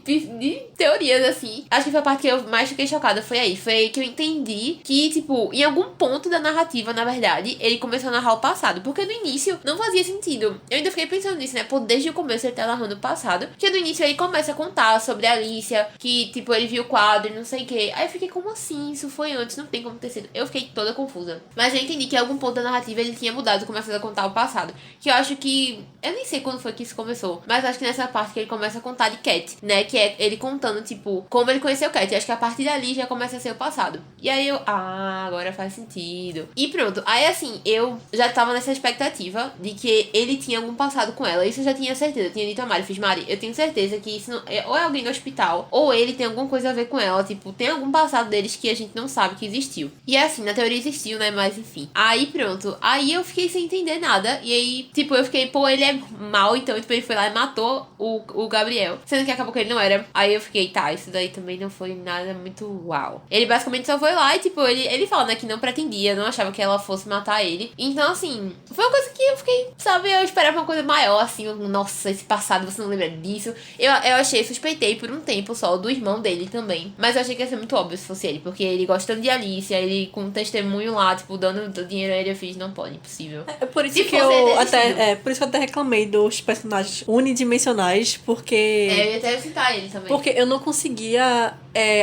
Speaker 2: teorias, assim. Acho que foi a parte que eu mais fiquei chocada, foi aí. Foi aí que eu entendi que, tipo, em algum ponto da narrativa, na verdade, ele começou a narrar o passado, porque no início não fazia sentido. Eu ainda fiquei pensando nisso, né? Pô, desde o começo ele tá narrando o passado, que no início ele começa a contar sobre a Alicia, que, tipo, ele viu o quadro e não sei o que. Aí eu fiquei, como assim? Isso foi antes, não tem como ter sido. Eu fiquei toda confusa. Mas eu entendi que em algum ponto da narrativa ele tinha mudado, começando a contar o passado. Que eu acho que... Eu nem sei quando foi que isso começou, mas acho que nessa parte que ele começa a contar de Cat, né? Que é ele contando, tipo, como ele conheceu Cat. E acho que a partir dali já começa a ser o passado. E aí eu... agora faz sentido. E pronto. Aí, assim, eu já tava nessa expectativa de que ele tinha algum passado com ela. Isso eu já tinha certeza. Eu tinha dito a Mari, fiz, Mari, eu tenho certeza que isso não... ou é alguém no hospital, ou ele tem alguma coisa a ver com ela. Tipo, tem algum passado deles que a gente não sabe que existiu. E é assim, na teoria existiu, né? Mas enfim. Aí pronto. Aí eu fiquei sem entender nada. E aí, tipo, eu fiquei, pô, ele é mal, então tipo, ele foi lá e matou o Gabriel. Sendo que acabou que ele não era. Aí eu fiquei, tá, isso daí também não foi nada muito uau. Ele basicamente só foi lá e, tipo, ele fala, né, que não pretendia, não achava que ela fosse matar ele. Então, assim, foi uma coisa que eu fiquei, sabe, eu esperava uma coisa maior, assim, nossa, esse passado, você não lembra disso. Eu achei, suspeitei por um tempo só do irmão dele também. Mas eu achei que ia ser muito óbvio se fosse ele, porque ele gostando de Alicia, ele com um testemunho lá, tipo, dando dinheiro a ele, eu fiz, não pode, impossível.
Speaker 1: É por isso
Speaker 2: Se
Speaker 1: que
Speaker 2: fosse
Speaker 1: eu
Speaker 2: ele,
Speaker 1: por isso que eu até reclamei dos personagens unidimensionais, porque...
Speaker 2: eu ia até citar ele também.
Speaker 1: Porque eu não conseguia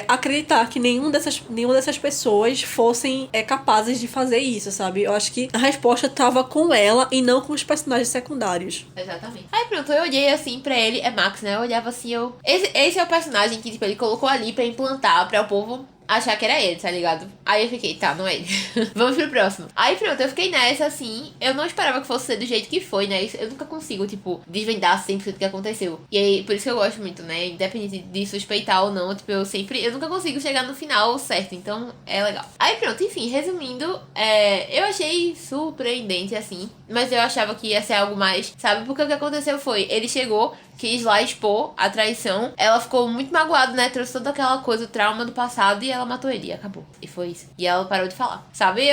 Speaker 1: acreditar que nenhuma dessas pessoas fossem capazes de fazer isso, sabe? Eu acho que a resposta tava com ela e não com os personagens secundários.
Speaker 2: Exatamente. Aí pronto, eu olhei assim pra ele, é Max, né? Eu olhava assim, esse é o personagem que, tipo, ele colocou ali pra implantar pra o povo achar que era ele, tá ligado? Aí eu fiquei, tá, não é ele. Vamos pro próximo. Aí pronto, eu fiquei nessa, assim, eu não esperava que fosse ser do jeito que foi, né? Eu nunca consigo, tipo, desvendar 100% do que aconteceu. E aí, por isso que eu gosto muito, né? Independente de suspeitar ou não, tipo, eu nunca consigo chegar no final certo, então é legal. Aí pronto, enfim, resumindo, eu achei surpreendente, assim, mas eu achava que ia ser algo mais, sabe? Porque o que aconteceu foi, ele chegou, quis lá expor a traição, ela ficou muito magoada, né? Trouxe toda aquela coisa, o trauma do passado, e ela matou ele, e acabou. E foi isso. E ela parou de falar, sabe?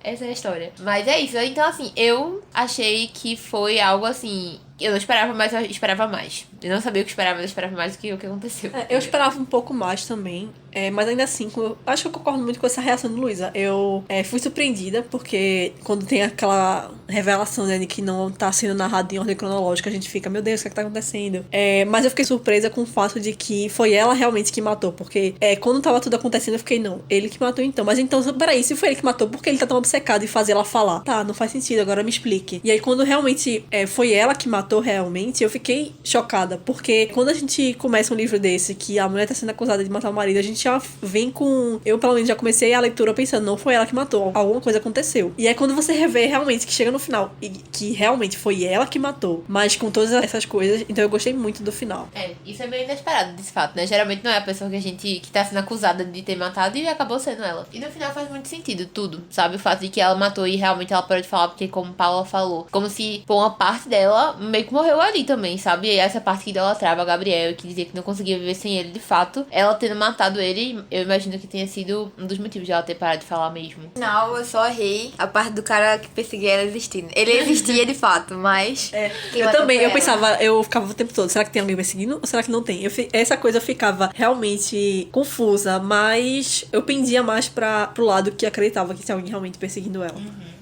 Speaker 2: Essa é a história. Mas é isso. Então, assim, eu achei que foi algo assim... Eu não esperava, mas eu esperava mais. Eu não sabia o que esperava, mas eu esperava mais do que o que aconteceu.
Speaker 1: Eu esperava um pouco mais também. Mas ainda assim, acho que eu concordo muito com essa reação de Luísa. Eu fui surpreendida, porque quando tem aquela revelação, né, de que não tá sendo narrado em ordem cronológica, a gente fica, meu Deus, o que é que tá acontecendo? Mas eu fiquei surpresa com o fato de que foi ela realmente que matou, porque quando tava tudo acontecendo, eu fiquei, não, ele que matou então. Mas então, peraí, se foi ele que matou, por que ele tá tão obcecado em fazer ela falar? Tá, não faz sentido, agora me explique. E aí, quando realmente foi ela que matou realmente, eu fiquei chocada, porque quando a gente começa um livro desse, que a mulher tá sendo acusada de matar o marido, a gente já vem com... Eu, pelo menos, já comecei a leitura pensando, não foi ela que matou, alguma coisa aconteceu. E aí, quando você revê realmente, que chega no final, e que realmente foi ela que matou, mas com todas essas coisas, então eu gostei muito do final.
Speaker 2: Isso é meio inesperado desse fato, né? Geralmente não é a pessoa que tá sendo acusada de ter matado e acabou sendo ela. E no final faz muito sentido, tudo, sabe? O fato de que ela matou e realmente ela parou de falar, porque como Paula falou, como se, pô, uma parte dela meio que morreu ali também, sabe? E essa parte que idolatrava a Gabriel, que dizia que não conseguia viver sem ele, de fato, ela tendo matado ele, eu imagino que tenha sido um dos motivos de ela ter parado de falar mesmo.
Speaker 3: Não, eu só errei a parte do cara que perseguia ela existindo. Ele existia de fato, mas...
Speaker 1: Eu também, eu pensava, eu ficava o tempo todo, será que tem alguém perseguindo ou será que não tem? Essa coisa eu ficava realmente confusa, mas eu pendia mais pro lado que acreditava que tinha alguém realmente perseguindo ela.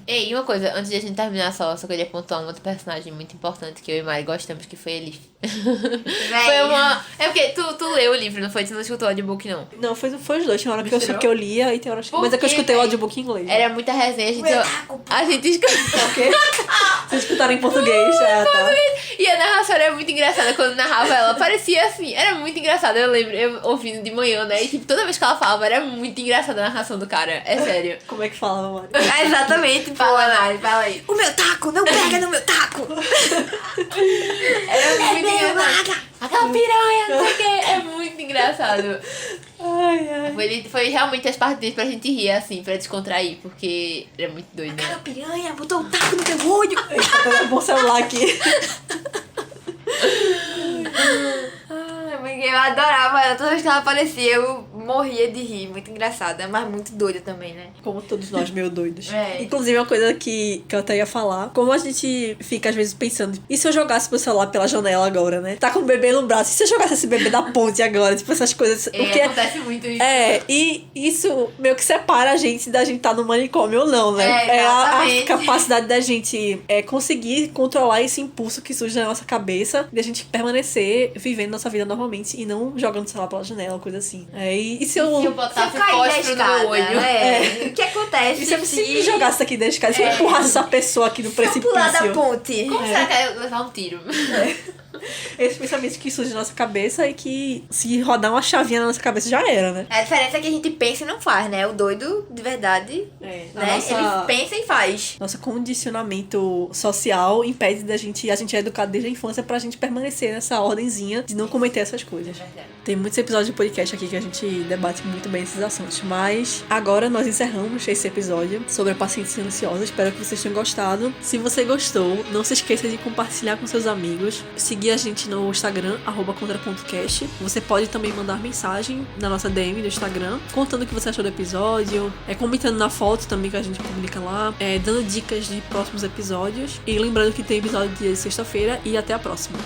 Speaker 2: Ei, uma coisa, antes de a gente terminar só queria pontuar um outro personagem muito importante que eu e Mari gostamos, que foi Elif. Foi uma... É porque tu leu o livro, não foi? Tu não escutou o audiobook, não?
Speaker 1: Não, foi os dois. Tem hora que eu lia e tem hora que... Mas é que eu escutei o audiobook em inglês.
Speaker 2: Era muita resenha, a gente escutou.
Speaker 1: O quê? Vocês escutaram em português? Tá.
Speaker 2: E a narração era muito engraçada quando narrava ela. Parecia assim, era muito engraçada. Eu lembro, eu ouvindo de manhã, né? E tipo, toda vez que ela falava, era muito engraçada a narração do cara. É sério.
Speaker 1: Como é que falava, Mari?
Speaker 3: Exatamente.
Speaker 2: Fala, Nari, fala aí.
Speaker 3: O meu taco, não pega no meu taco.
Speaker 2: Era muito engraçado. Aquela piranha, não sei o que. É muito engraçado. Foi realmente as partes dele pra gente rir, assim, pra descontrair, porque era muito doido, né?
Speaker 3: Aquela piranha botou um taco no teu olho.
Speaker 1: Eu vou celular aqui.
Speaker 3: Eu adorava ela, toda vez que ela aparecia eu morria de rir, muito engraçada, mas muito doida também, né?
Speaker 1: Como todos nós, meio doidos. Inclusive, uma coisa que eu até ia falar, como a gente fica às vezes pensando, e se eu jogasse meu celular pela janela agora, né? Tá com o bebê no braço, e se eu jogasse esse bebê da ponte agora? Tipo, essas coisas. Porque
Speaker 2: acontece muito isso.
Speaker 1: E isso meio que separa a gente da gente tá no manicômio ou não, né? É a capacidade da gente conseguir controlar esse impulso que surge na nossa cabeça, de a gente permanecer vivendo nossa vida normalmente e não jogando o celular pela janela, coisa assim. E E se eu
Speaker 2: Se eu botasse
Speaker 3: Se eu cair da
Speaker 2: fósforo no
Speaker 3: escada,
Speaker 2: meu olho.
Speaker 3: O que acontece
Speaker 1: E se eu me jogasse aqui da escada, se eu empurrasse essa pessoa aqui do
Speaker 3: se eu pular da
Speaker 1: precipício?
Speaker 3: ponte?
Speaker 2: Como será que é levar um tiro?
Speaker 1: Esses pensamentos que surgem na nossa cabeça e que se rodar uma chavinha na nossa cabeça já era, né?
Speaker 3: A diferença é que a gente pensa e não faz, né? O doido, de verdade,
Speaker 1: É,
Speaker 3: né? Ele pensa e faz.
Speaker 1: Nosso condicionamento social impede a gente é educado desde a infância pra gente permanecer nessa ordenzinha de não cometer essas coisas. Tem muitos episódios de podcast aqui que a gente debate muito bem esses assuntos, mas agora nós encerramos esse episódio sobre a paciente silenciosa. Espero que vocês tenham gostado. Se você gostou, não se esqueça de compartilhar com seus amigos, seguir a gente no Instagram, @contra.cast. Você pode também mandar mensagem na nossa DM do Instagram, contando o que você achou do episódio, comentando na foto também que a gente publica lá, dando dicas de próximos episódios. E lembrando que tem episódio dia de sexta-feira e até a próxima.